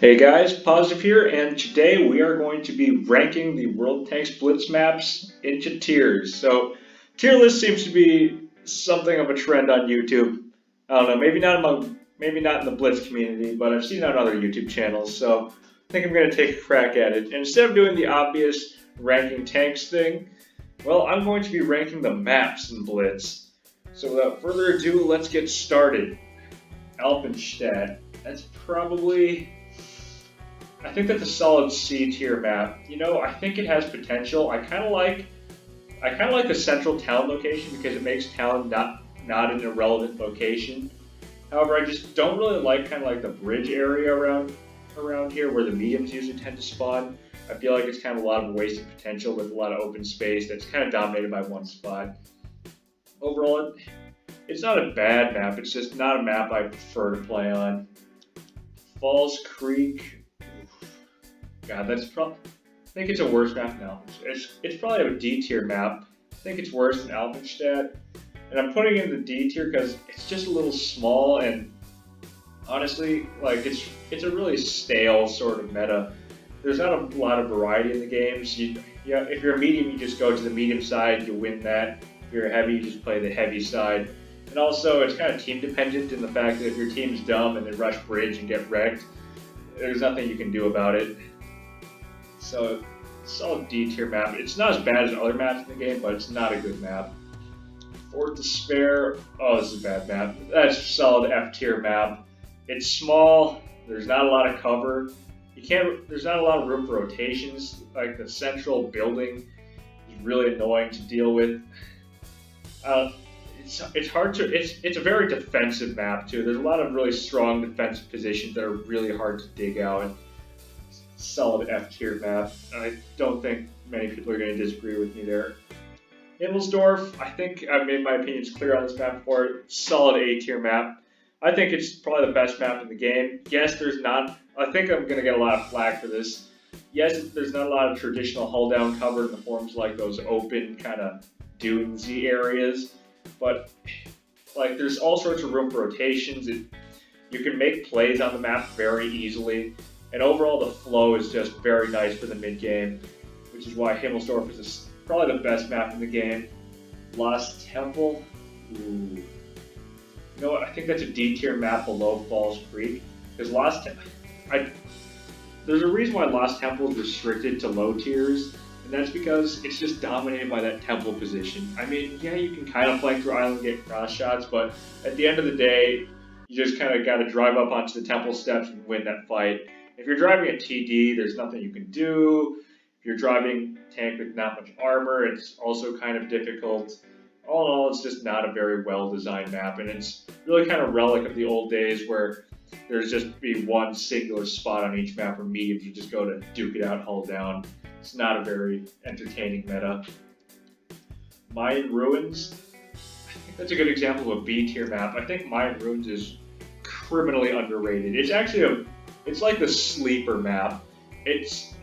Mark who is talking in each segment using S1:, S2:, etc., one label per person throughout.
S1: Hey guys, Positive here, and today we are going to be ranking the World Tanks Blitz maps into tiers. So, tier list seems to be something of a trend on YouTube. I don't know, maybe not in the Blitz community, but I've seen it on other YouTube channels. So, I think I'm going to take a crack at it. And instead of doing the obvious ranking tanks thing, well, I'm going to be ranking the maps in Blitz. So, without further ado, let's get started. Alpenstadt. That's probably I think that's a solid C tier map. I think it has potential. I kind of like the central town location because it makes town not an irrelevant location. However, I just don't really like kind of like the bridge area around here where the mediums usually tend to spawn. I feel like it's kind of a lot of wasted potential with a lot of open space that's kind of dominated by one spot. Overall, it's not a bad map. It's just not a map I prefer to play on. Falls Creek. God, I think it's a worse map now. It's probably a D tier map. I think it's worse than Alpenstadt. And I'm putting it in the D tier because it's just a little small and honestly, like it's a really stale sort of meta. There's not a lot of variety in the games. If you're a medium, you just go to the medium side, you win that. If you're a heavy, you just play the heavy side. And also, it's kind of team dependent in the fact that if your team's dumb and they rush bridge and get wrecked, there's nothing you can do about it. So, solid D tier map. It's not as bad as other maps in the game, but it's not a good map. Fort Despair. Oh, this is a bad map. That's a solid F tier map. It's small. There's not a lot of cover. There's not a lot of room for rotations. Like the central building is really annoying to deal with. It's hard to. It's a very defensive map too. There's a lot of really strong defensive positions that are really hard to dig out. Solid F tier map. I don't think many people are going to disagree with me there. Himmelsdorf, I think I've made my opinions clear on this map before. Solid A tier map. I think it's probably the best map in the game. Yes, there's not. I think I'm going to get a lot of flack for this. Yes, there's not a lot of traditional hull down cover in the forms like those open kind of dunesy areas, but like there's all sorts of room for rotations. You can make plays on the map very easily. And overall, the flow is just very nice for the mid-game, which is why Himmelsdorf is probably the best map in the game. Lost Temple, ooh. You know what, I think that's a D tier map below Falls Creek. Because there's a reason why Lost Temple is restricted to low tiers, and that's because it's just dominated by that temple position. I mean, yeah, you can kind of flank through island and get cross shots, but at the end of the day, you just kind of got to drive up onto the temple steps and win that fight. If you're driving a TD, there's nothing you can do. If you're driving a tank with not much armor, it's also kind of difficult. All in all, it's just not a very well-designed map, and it's really kind of relic of the old days where there's just be one singular spot on each map where mediums you just go to duke it out, hull down. It's not a very entertaining meta. Mayan Ruins, I think that's a good example of a B tier map. I think Mayan Ruins is criminally underrated. It's like the sleeper map. It's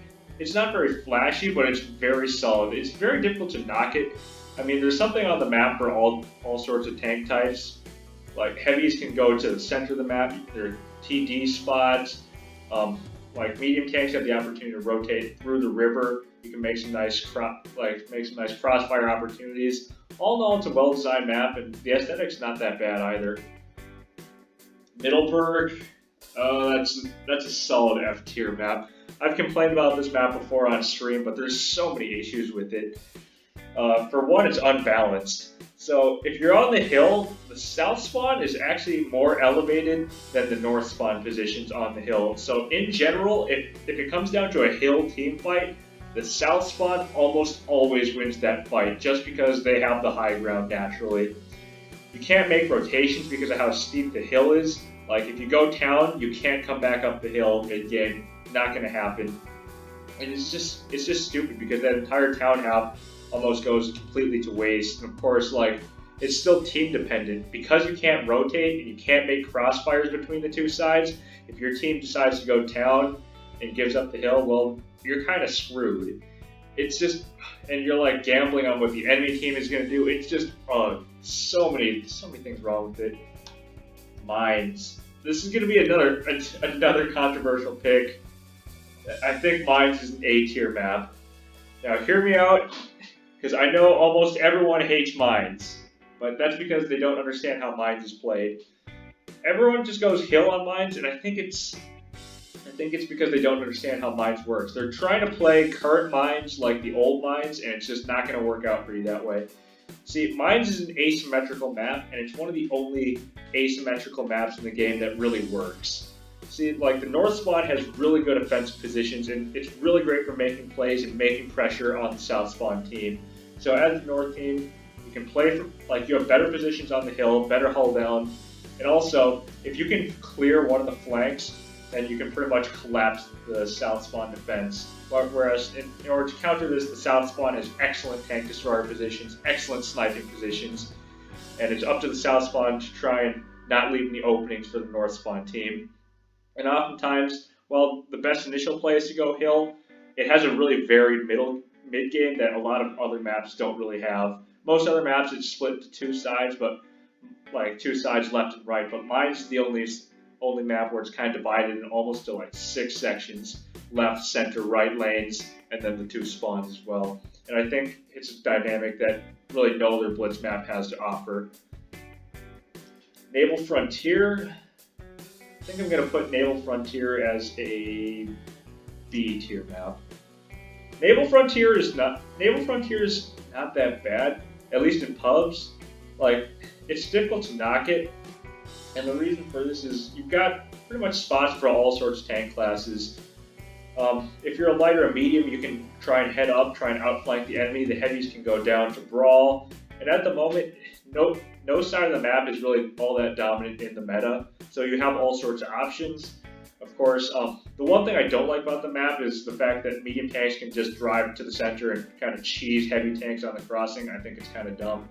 S1: not very flashy, but it's very solid. It's very difficult to knock it. I mean, there's something on the map for all sorts of tank types. Like heavies can go to the center of the map. There are TD spots. Like medium tanks have the opportunity to rotate through the river. You can make some nice crossfire opportunities. All in all, it's a well-designed map, and the aesthetic's not that bad either. Middleburg. That's a solid F tier map. I've complained about this map before on stream, but there's so many issues with it. For one, it's unbalanced. So if you're on the hill, the south spawn is actually more elevated than the north spawn positions on the hill. So in general, if it comes down to a hill team fight, the south spawn almost always wins that fight just because they have the high ground naturally. You can't make rotations because of how steep the hill is. Like if you go town, you can't come back up the hill mid-game. Not going to happen. And it's just stupid because that entire town half almost goes completely to waste. And of course, like it's still team dependent because you can't rotate and you can't make crossfires between the two sides. If your team decides to go town and gives up the hill, well, you're kind of screwed. It's just, and you're like gambling on what the enemy team is going to do. It's just so many things wrong with it. Mines. this is going to be another controversial pick. I think Mines is an A tier map. Now, hear me out, because I know almost everyone hates Mines, but that's because they don't understand how Mines is played. Everyone just goes hill on Mines, and I think it's because they don't understand how Mines works. They're trying to play current Mines like the old Mines, and it's just not going to work out for you that way. See, Mines is an asymmetrical map, and it's one of the only asymmetrical maps in the game that really works. See, like the north spawn has really good offensive positions, and it's really great for making plays and making pressure on the south spawn team. So as the north team, you can play for, like, you have better positions on the hill, better hull down, and also, if you can clear one of the flanks, then you can pretty much collapse the south spawn defense. Whereas, in order to counter this, the south spawn has excellent tank destroyer positions, excellent sniping positions, and it's up to the south spawn to try and not leave any openings for the north spawn team. And oftentimes, while the best initial play is to go hill, it has a really varied mid game that a lot of other maps don't really have. Most other maps it's split into two sides, but like two sides left and right. But Mine's the only map where it's kind of divided in almost to like 6 sections: left, center, right lanes, and then the 2 spawns as well. And I think it's a dynamic that really no other Blitz map has to offer. Mabel Frontier. I think I'm going to put Mabel Frontier as a B tier map. Mabel Frontier is not that bad, at least in pubs. Like, it's difficult to knock it, and the reason for this is you've got pretty much spots for all sorts of tank classes. If you're a light or a medium, you can try and head up, try and outflank the enemy. The heavies can go down to brawl, and at the moment, no side of the map is really all that dominant in the meta, so you have all sorts of options. Of course, the one thing I don't like about the map is the fact that medium tanks can just drive to the center and kind of cheese heavy tanks on the crossing. I think it's kind of dumb.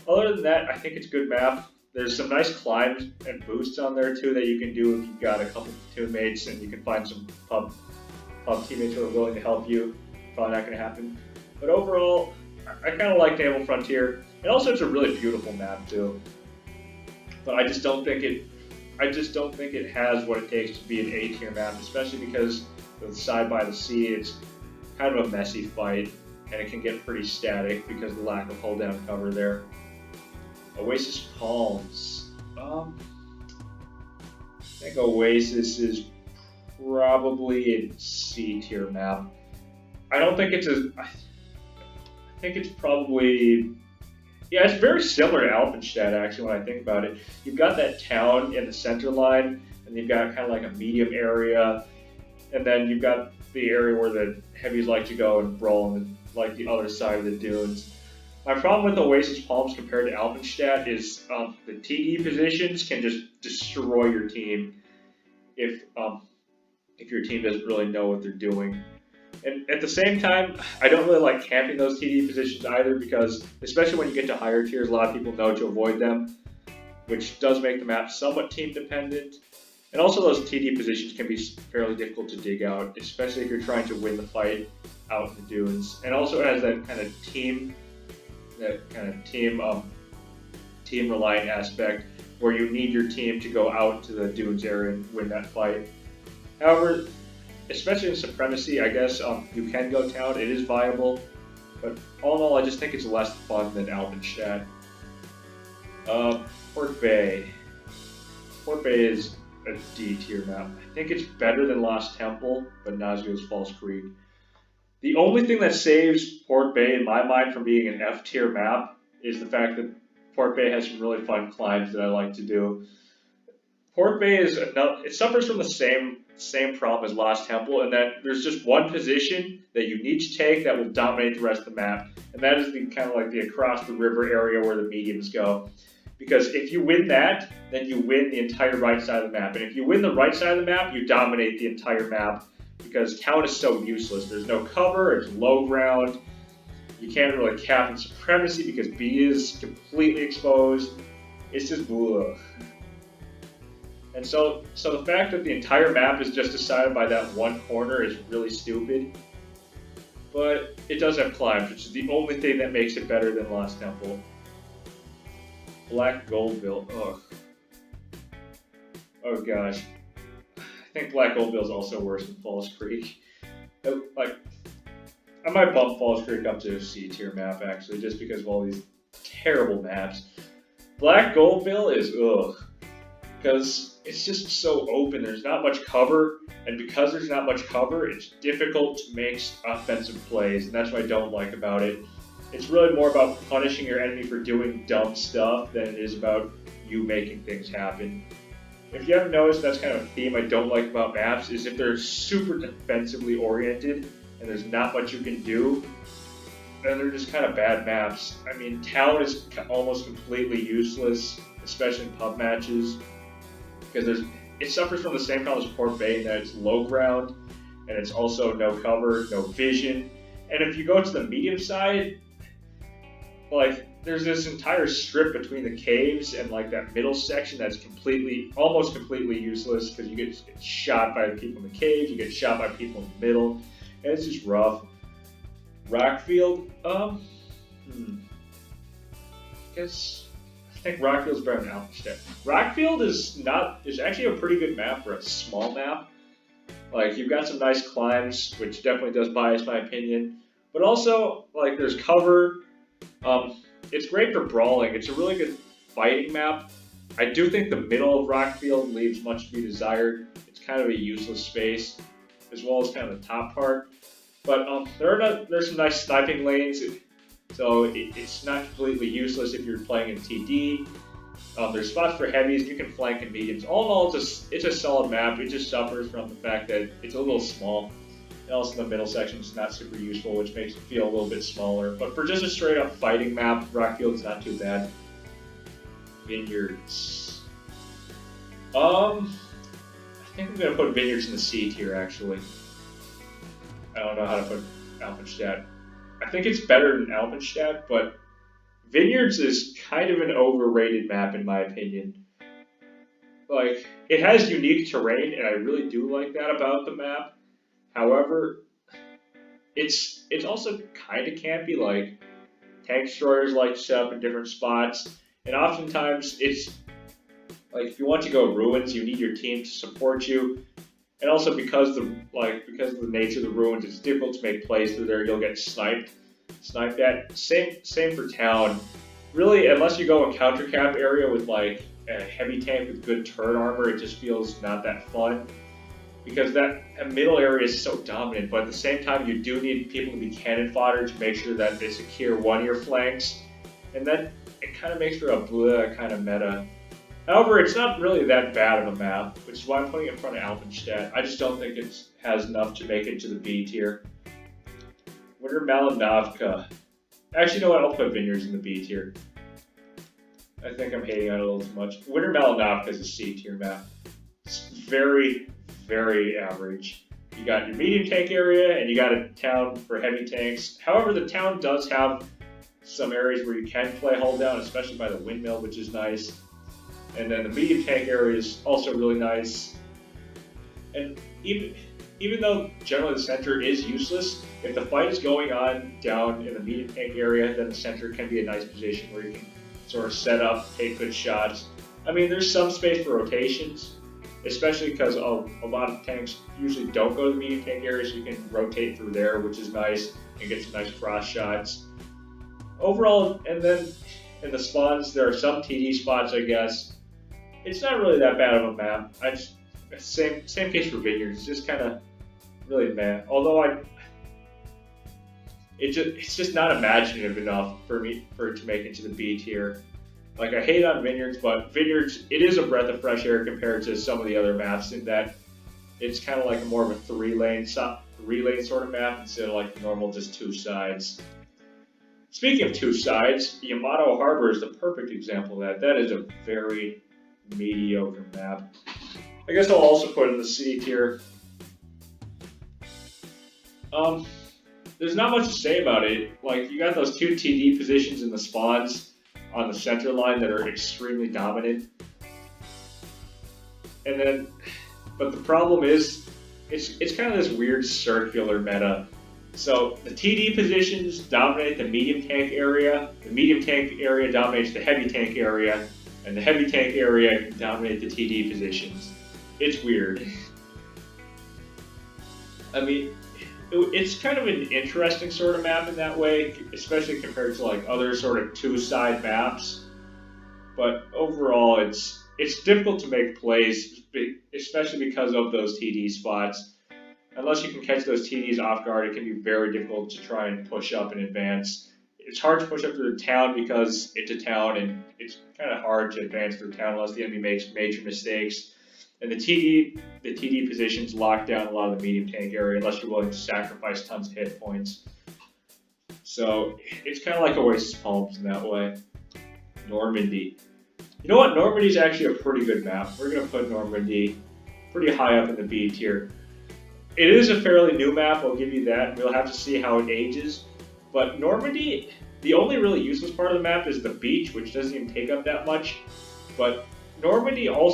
S1: Other than that, I think it's a good map. There's some nice climbs and boosts on there too that you can do if you've got a couple platoon mates and you can find some pub teammates who are willing to help you. Probably not going to happen. But overall, I kind of like Naval Frontier. And also, it's a really beautiful map too. But I just don't think it has what it takes to be an A tier map, especially because with side by the sea, it's kind of a messy fight, and it can get pretty static because of the lack of hold down cover there. Oasis Palms. I think Oasis is probably a C tier map. I think it's probably, yeah, it's very similar to Alpenstadt actually when I think about it. You've got that town in the center line, and you've got kind of like a medium area, and then you've got the area where the heavies like to go and brawl on like the other side of the dunes. My problem with Oasis Palms compared to Alpenstadt is the TD positions can just destroy your team if your team doesn't really know what they're doing. And at the same time, I don't really like camping those TD positions either because, especially when you get to higher tiers, a lot of people know to avoid them, which does make the map somewhat team dependent. And also those TD positions can be fairly difficult to dig out, especially if you're trying to win the fight out in the dunes. And also has that kind of team reliant aspect where you need your team to go out to the dunes area and win that fight. However, especially in Supremacy, I guess you can go town, it is viable, but all in all, I just think it's less fun than Alpenstadt. Port Bay. Port Bay is a D tier map. I think it's better than Lost Temple, but not as good as False Creek. The only thing that saves Port Bay in my mind from being an F tier map is the fact that Port Bay has some really fun climbs that I like to do. Port Bay it suffers from the same problem as Lost Temple, in that there's just one position that you need to take that will dominate the rest of the map, and that is the kind of like the across the river area where the mediums go. Because if you win that, then you win the entire right side of the map, and if you win the right side of the map, you dominate the entire map. Because town is so useless. There's no cover, it's low ground. You can't really cap in Supremacy because B is completely exposed. It's just blah. And so the fact that the entire map is just decided by that one corner is really stupid. But it does have climbs, which is the only thing that makes it better than Lost Temple. Black Goldville, ugh. Oh gosh, I think Black Gold Bill is also worse than Falls Creek. Like, I might bump Falls Creek up to a C tier map actually, just because of all these terrible maps. Black Gold Bill is ugh, because it's just so open. There's not much cover, and because there's not much cover, it's difficult to make offensive plays, and that's what I don't like about it. It's really more about punishing your enemy for doing dumb stuff than it is about you making things happen. If you haven't noticed, that's kind of a theme I don't like about maps, is if they're super defensively oriented and there's not much you can do, then they're just kind of bad maps. I mean, Town is almost completely useless, especially in pub matches, because it suffers from the same problem as Port Bay, that it's low ground, and it's also no cover, no vision. And if you go to the medium side, like, there's this entire strip between the caves and like that middle section that's almost completely useless, because you get shot by people in the caves, you get shot by people in the middle, and it's just rough. Rockfield, I think Rockfield's better than Alpenstedt. Rockfield is actually a pretty good map for a small map. Like, you've got some nice climbs, which definitely does bias my opinion, but also like there's cover. It's great for brawling. It's a really good fighting map. I do think the middle of Rockfield leaves much to be desired. It's kind of a useless space, as well as kind of the top part. But there's some nice sniping lanes, so it's not completely useless if you're playing in TD. There's spots for heavies, you can flank and mediums. All in all, it's a solid map. It just suffers from the fact that it's a little small. And also the middle section is not super useful, which makes it feel a little bit smaller. But for just a straight up fighting map, Rockfield's not too bad. Vineyards. I think I'm gonna put Vineyards in the C tier actually. I don't know how to put Alpenstedt. I think it's better than Alpenstedt, but Vineyards is kind of an overrated map in my opinion. Like, it has unique terrain, and I really do like that about the map. However, it's also kind of campy. Like, tank destroyers like to set up in different spots, and oftentimes it's like if you want to go ruins, you need your team to support you. And also because of the nature of the ruins, it's difficult to make plays through there. You'll get sniped at. Same for Town. Really, unless you go a counter cap area with like a heavy tank with good turret armor, it just feels not that fun. Because that middle area is so dominant, but at the same time, you do need people to be cannon fodder to make sure that they secure one of your flanks, and then it kind of makes for a bleh kind of meta. However, it's not really that bad of a map, which is why I'm putting it in front of Alpenstedt. I just don't think it has enough to make it to the B tier. Winter Malinowka. Actually, you know what? I'll put Vineyards in the B tier. I think I'm hating on it a little too much. Winter Malinowka is a C tier map. It's very, very average. You got your medium tank area, and you got a town for heavy tanks. However, the town does have some areas where you can play hull down, especially by the windmill, which is nice. And then the medium tank area is also really nice. And even though generally the center is useless, if the fight is going on down in the medium tank area, then the center can be a nice position where you can sort of set up, take good shots. I mean, there's some space for rotations, especially because a lot of tanks usually don't go to the medium tank area, so you can rotate through there, which is nice, and get some nice cross shots. Overall, and then in the spawns, there are some TD spots, I guess. It's not really that bad of a map. Same case for Vineyards. It's just kind of really meh. Although it's just not imaginative enough for it to make it to the B tier. Like, I hate on Vineyards, but Vineyards, it is a breath of fresh air compared to some of the other maps in that it's kind of like more of a three-lane sort of map instead of like the normal just two sides. Speaking of two sides, Amato Harbor is the perfect example of that. That is a very mediocre map. I guess I'll also put it in the C tier. There's not much to say about it. Like, you got those two TD positions in the spawns on the center line that are extremely dominant. And then, but the problem is, it's kind of this weird circular meta. So the TD positions dominate the medium tank area. The medium tank area dominates the heavy tank area. and the heavy tank area can dominate the TD positions. It's weird. I mean, it's kind of an interesting sort of map in that way, especially compared to like other sort of two-side maps. But overall, it's difficult to make plays, especially because of those TD spots. Unless you can catch those TDs off guard, it can be very difficult to try and push up and advance. It's hard to push up through the town because it's a town, and it's kind of hard to advance through town unless the enemy makes major mistakes. And the TD positions lock down a lot of the medium tank area unless you're willing to sacrifice tons of hit points. So it's kind of like Oasis Palms in that way. Normandy. You know what? Normandy is actually a pretty good map. We're going to put Normandy pretty high up in the B tier. It is a fairly new map, I'll give you that. We'll have to see how it ages. But Normandy, the only really useless part of the map is the beach, which doesn't even take up that much. But Normandy, all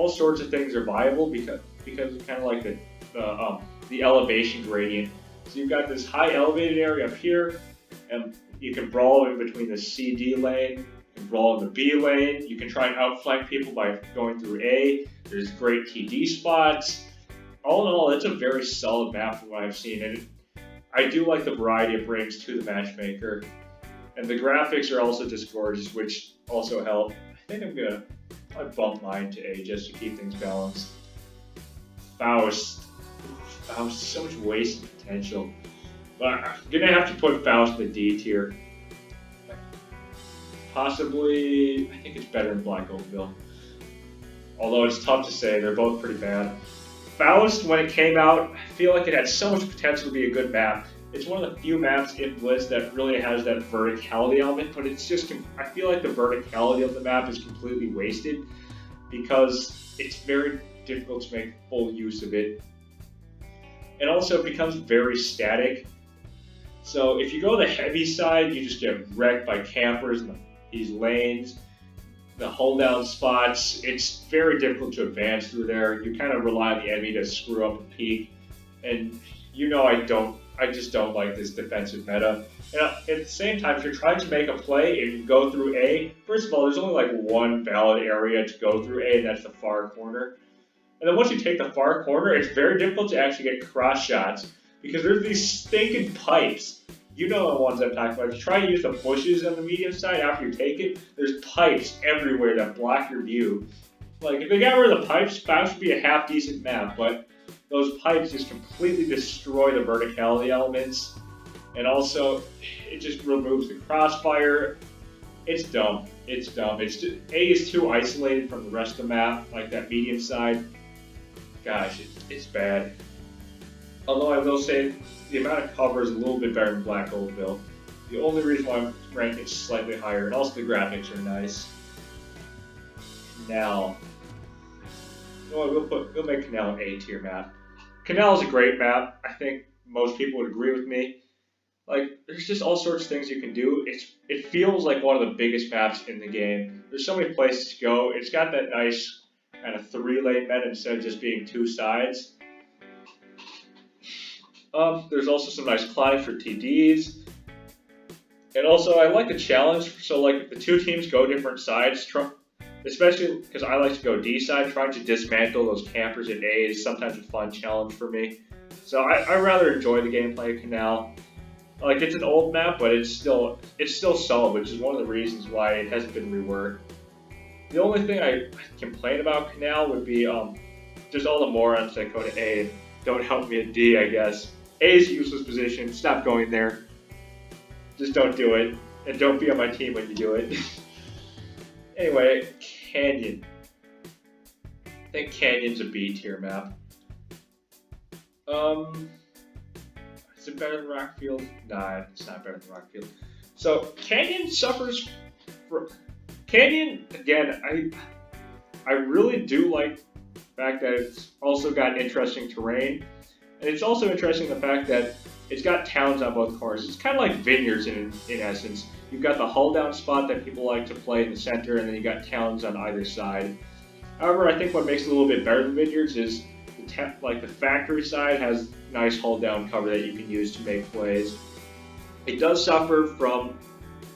S1: sorts of things are viable because it's kind of like the elevation gradient. So you've got this high elevated area up here, and you can brawl in between the CD lane, you can brawl in the B lane, you can try and outflank people by going through A. There's great TD spots. All in all, it's a very solid map from what I've seen, and I do like the variety it brings to the matchmaker. And the graphics are also just gorgeous, which also help. I think I'm gonna bump mine to A just to keep things balanced. Faust, so much wasted potential. But I'm gonna have to put Faust in the D tier. Possibly, I think it's better than Black Oakville. Although it's tough to say, they're both pretty bad. Faust, when it came out, I feel like it had so much potential to be a good map. It's one of the few maps in Blitz that really has that verticality element, but it's just, I feel like the verticality of the map is completely wasted because it's very difficult to make full use of it. And also it becomes very static. So if you go the heavy side, you just get wrecked by campers in these lanes. The hold down spots, it's very difficult to advance through there. You kind of rely on the enemy to screw up a peak. And you know I just don't like this defensive meta. And at the same time, if you're trying to make a play and you go through A, first of all, there's only like one valid area to go through A, and that's the far corner. And then once you take the far corner, it's very difficult to actually get cross shots because there's these stinking pipes. You know the ones I'm talking about. If you try to use the bushes on the medium side after you take it, there's pipes everywhere that block your view. Like, if they got rid of the pipes, Faust would be a half-decent map, but those pipes just completely destroy the verticality elements, and also, it just removes the crossfire. It's dumb. It's dumb. A is too isolated from the rest of the map, like that medium side. Gosh, it's bad. Although I will say, the amount of cover is a little bit better than Black Oakville. The only reason why I'm ranking it slightly higher, and also the graphics are nice. Canal. You know what, we'll make Canal an A tier map. Canal is a great map. I think most people would agree with me. Like, there's just all sorts of things you can do. It feels like one of the biggest maps in the game. There's so many places to go. It's got that nice kind of 3-lane meta instead of just being 2 sides. There's also some nice climbs for TDs. And also, I like the challenge. So, like, if the two teams go different sides, especially because I like to go D side, trying to dismantle those campers at A is sometimes a fun challenge for me. So, I rather enjoy the gameplay of Canal. Like, it's an old map, but it's still solid, which is one of the reasons why it hasn't been reworked. The only thing I complain about Canal would be just all the morons that go to A and don't help me at D, I guess. A is a useless position. Stop going there. Just don't do it. And don't be on my team when you do it. Anyway, Canyon. I think Canyon's a B tier map. Is it better than Rockfield? Nah, it's not better than Rockfield. So Canyon suffers from Canyon again. I really do like the fact that it's also got interesting terrain. And it's also interesting the fact that it's got towns on both corners. It's kind of like vineyards in essence. You've got the hull down spot that people like to play in the center, and then you got towns on either side. However, I think what makes it a little bit better than vineyards is the factory side has nice hull down cover that you can use to make plays. It does suffer from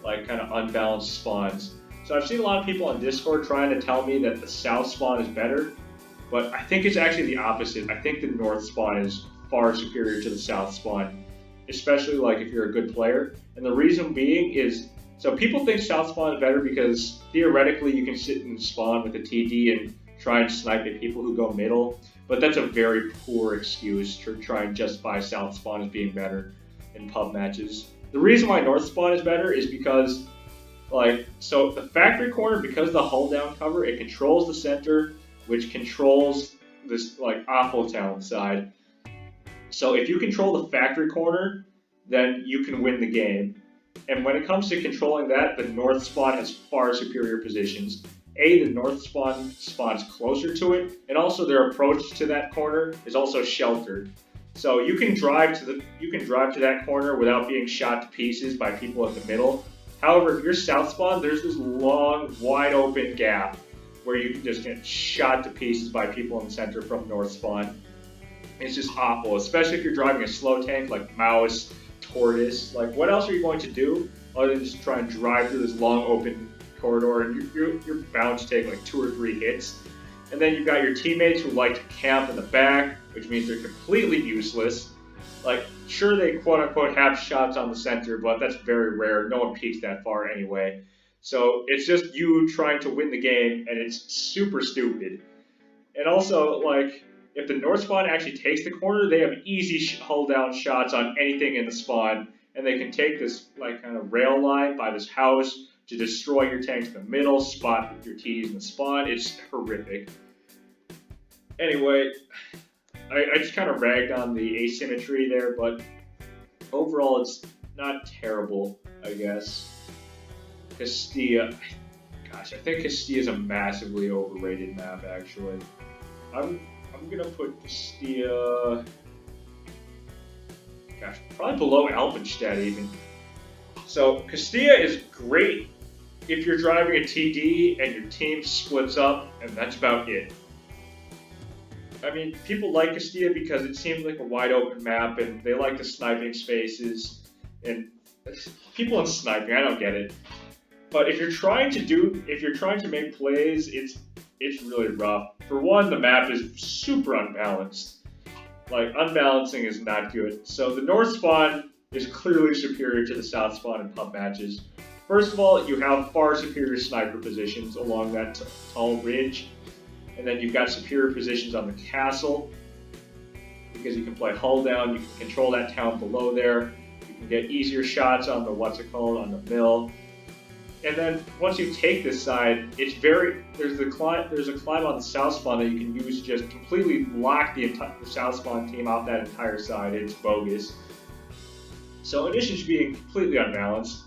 S1: like kind of unbalanced spawns. So I've seen a lot of people on Discord trying to tell me that the south spawn is better, but I think it's actually the opposite. I think the north spawn is far superior to the south spawn, especially like if you're a good player. And the reason being is, so people think south spawn is better because theoretically you can sit in spawn with a TD and try and snipe at people who go middle, but that's a very poor excuse to try and justify south spawn as being better in pub matches. The reason why north spawn is better is because, like, so the factory corner, because of the hull down cover, it controls the center, which controls this like awful town side. So if you control the factory corner, then you can win the game. And when it comes to controlling that, the north spawn has far superior positions. The north spawn spawns closer to it, and also their approach to that corner is also sheltered. So you can drive to that corner without being shot to pieces by people in the middle. However, if you're south spawn, there's this long, wide open gap where you can just get shot to pieces by people in the center from north spawn. It's just awful, especially if you're driving a slow tank like Mouse, Tortoise. Like, what else are you going to do other than just try and drive through this long open corridor, and you're bound to take like 2 or 3 hits. And then you've got your teammates who like to camp in the back, which means they're completely useless. Like, sure, they quote-unquote have shots on the center, but that's very rare. No one peeks that far anyway. So it's just you trying to win the game, and it's super stupid. And also, like, if the north spawn actually takes the corner, they have easy hull down shots on anything in the spawn, and they can take this, like, kind of rail line by this house to destroy your tanks in the middle, spot your TDs in the spawn. It's horrific. Anyway, I just kind of ragged on the asymmetry there, but overall it's not terrible, I guess. Castilla, gosh, I think Castilla is a massively overrated map, actually. I'm gonna put Castilla, gosh, probably below Alpenstedt even. So Castilla is great if you're driving a TD and your team splits up, and that's about it. I mean, people like Castilla because it seems like a wide open map, and they like the sniping spaces. And people in sniping, I don't get it. But if you're trying to make plays, it's really rough. For one, the map is super unbalanced. Like, unbalancing is not good. So the north spawn is clearly superior to the south spawn in pub matches. First of all, you have far superior sniper positions along that tall ridge. And then you've got superior positions on the castle, because you can play hull down, you can control that town below there, you can get easier shots on the, on the mill. And then once you take this side, it's there's a climb on the south spawn that you can use to just completely lock the south spawn team off that entire side. It's bogus. So in addition to being completely unbalanced,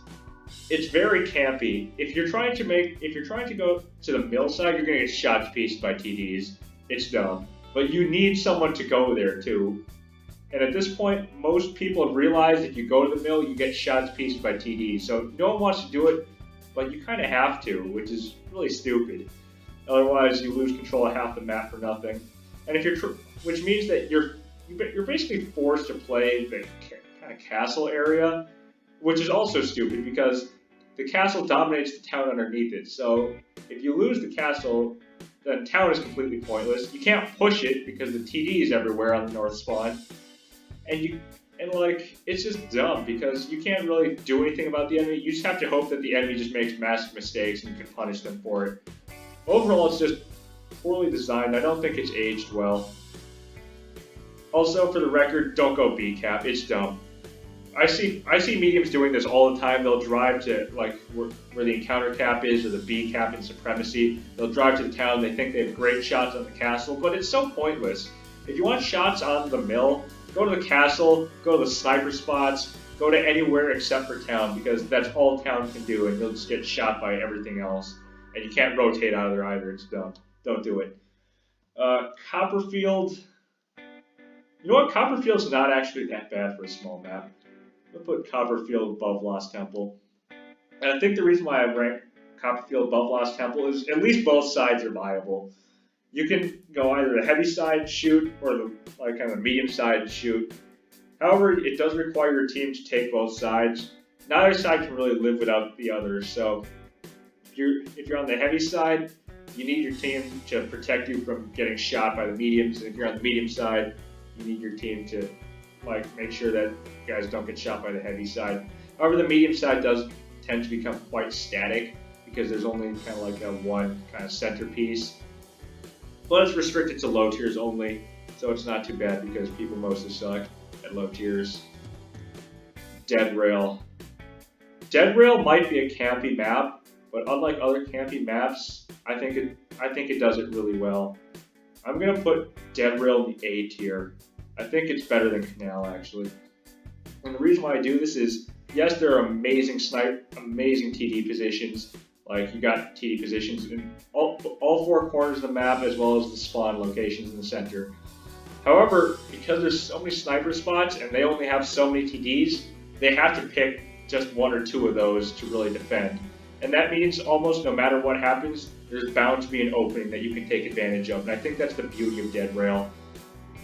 S1: it's very campy. If you're trying to go to the mill side, you're gonna get shot to pieces by TDs. It's dumb. But you need someone to go there too. And at this point, most people have realized if you go to the mill, you get shot to pieces by TDs. So no one wants to do it, but you kind of have to, which is really stupid. Otherwise, you lose control of half the map for nothing. And which means that you're basically forced to play the kind of castle area, which is also stupid because the castle dominates the town underneath it. So if you lose the castle, then town is completely pointless. You can't push it because the TD is everywhere on the north spawn, and it's just dumb because you can't really do anything about the enemy. You just have to hope that the enemy just makes massive mistakes and you can punish them for it. Overall, it's just poorly designed. I don't think it's aged well. Also, for the record, don't go B cap. It's dumb. I see mediums doing this all the time. They'll drive to like where the encounter cap is or the B cap in Supremacy. They'll drive to the town. They think they have great shots on the castle, but it's so pointless. If you want shots on the mill, go to the castle, go to the sniper spots, go to anywhere except for town, because that's all town can do, and you'll just get shot by everything else. And you can't rotate out of there either. It's dumb. Don't do it. Copperfield. You know what? Copperfield's not actually that bad for a small map. I'm going to put Copperfield above Lost Temple. And I think the reason why I rank Copperfield above Lost Temple is at least both sides are viable. You can go either the heavy side shoot or the kind of medium side shoot. However, it does require your team to take both sides. Neither side can really live without the other, so if you're on the heavy side, you need your team to protect you from getting shot by the mediums. And if you're on the medium side, you need your team to make sure that guys don't get shot by the heavy side. However, the medium side does tend to become quite static because there's only kind of like a one kind of centerpiece. But it's restricted to low tiers only, so it's not too bad because people mostly suck at low tiers. Dead Rail. Dead Rail might be a campy map, but unlike other campy maps, I think it does it really well. I'm gonna put Dead Rail in the A tier. I think it's better than Canal actually. And the reason why I do this is, yes, there are amazing TD positions. Like you got TD positions in all four corners of the map as well as the spawn locations in the center. However, because there's so many sniper spots and they only have so many TDs, they have to pick just one or two of those to really defend. And that means almost no matter what happens, there's bound to be an opening that you can take advantage of. And I think that's the beauty of Dead Rail.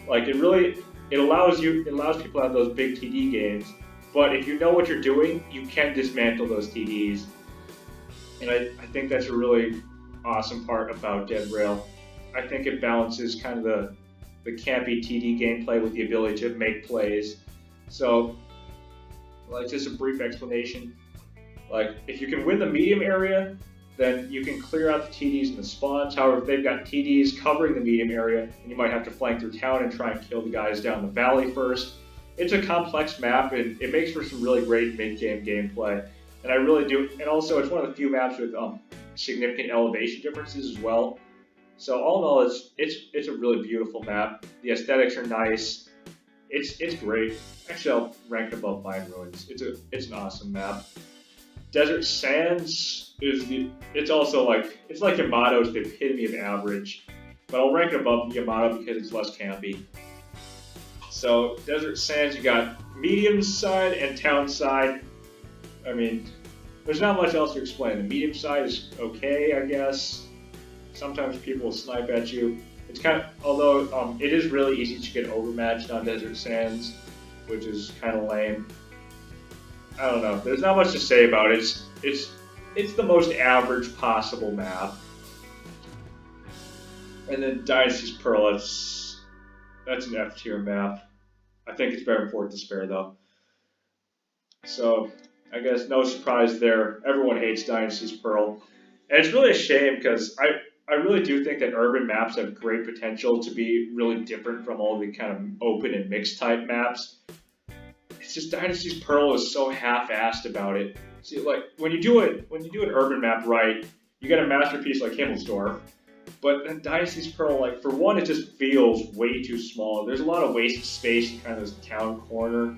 S1: Like it allows people to have those big TD games, but if you know what you're doing, you can dismantle those TDs. And I think that's a really awesome part about Dead Rail. I think it balances kind of the campy TD gameplay with the ability to make plays. So, like just a brief explanation. Like if you can win the medium area, then you can clear out the TDs and the spawns. However, if they've got TDs covering the medium area, then you might have to flank through town and try and kill the guys down the valley first. It's a complex map and it makes for some really great mid-game gameplay. And I really do, and also it's one of the few maps with significant elevation differences as well. So all in all, it's a really beautiful map. The aesthetics are nice. It's great. Actually, I'll rank it above Mine Ruins. It's an awesome map. Desert Sands it's also it's like Yamato's the epitome of average, but I'll rank it above Yamato because it's less campy. So Desert Sands, you got medium side and town side. I mean, there's not much else to explain. The medium side is okay, I guess. Sometimes people will snipe at you. It's although it is really easy to get overmatched on Desert Sands, which is kind of lame. I don't know. There's not much to say about it. It's the most average possible map. And then Dynasty's Pearl, that's an F tier map. I think it's better than Fort Despair though. So I guess no surprise there. Everyone hates Dynasty's Pearl. And it's really a shame because I really do think that urban maps have great potential to be really different from all the kind of open and mixed type maps. It's just Dynasty's Pearl is so half-assed about it. See, like when you do an urban map right, you get a masterpiece like Himmelsdorf. But then Dynasty's Pearl, for one, it just feels way too small. There's a lot of wasted space in kind of this town corner,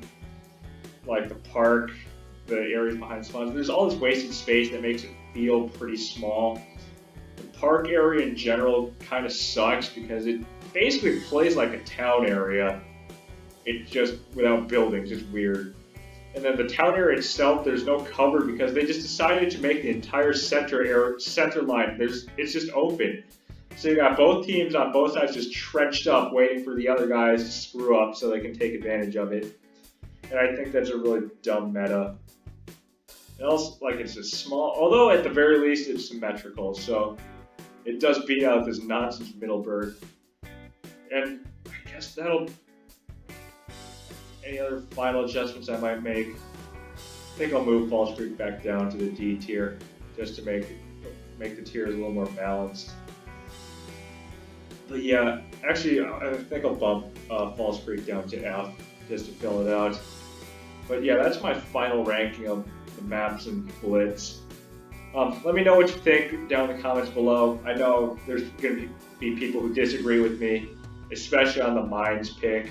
S1: like the park, the areas behind spawns. There's all this wasted space that makes it feel pretty small. The park area in general kind of sucks because it basically plays like a town area. It's just without buildings. It's weird. And then the town area itself, there's no cover because they just decided to make the entire center line. It's just open. So you got both teams on both sides just trenched up, waiting for the other guys to screw up so they can take advantage of it. And I think that's a really dumb meta. And also, it's a small, although at the very least it's symmetrical, so it does beat out this nonsense Middleburg. And I guess any other final adjustments I might make? I think I'll move Falls Creek back down to the D tier, just to make the tiers a little more balanced. But yeah, actually, I think I'll bump Falls Creek down to F, just to fill it out. But yeah, that's my final ranking of the maps in Blitz. Let me know what you think down in the comments below. I know there's going to be people who disagree with me, especially on the Mines pick,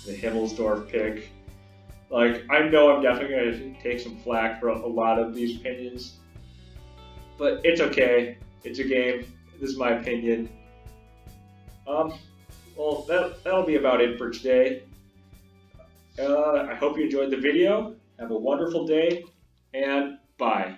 S1: the Himmelsdorf pick. I know I'm definitely going to take some flack for a lot of these opinions, but it's okay. It's a game. This is my opinion. Well, that'll be about it for today. I hope you enjoyed the video. Have a wonderful day, and bye.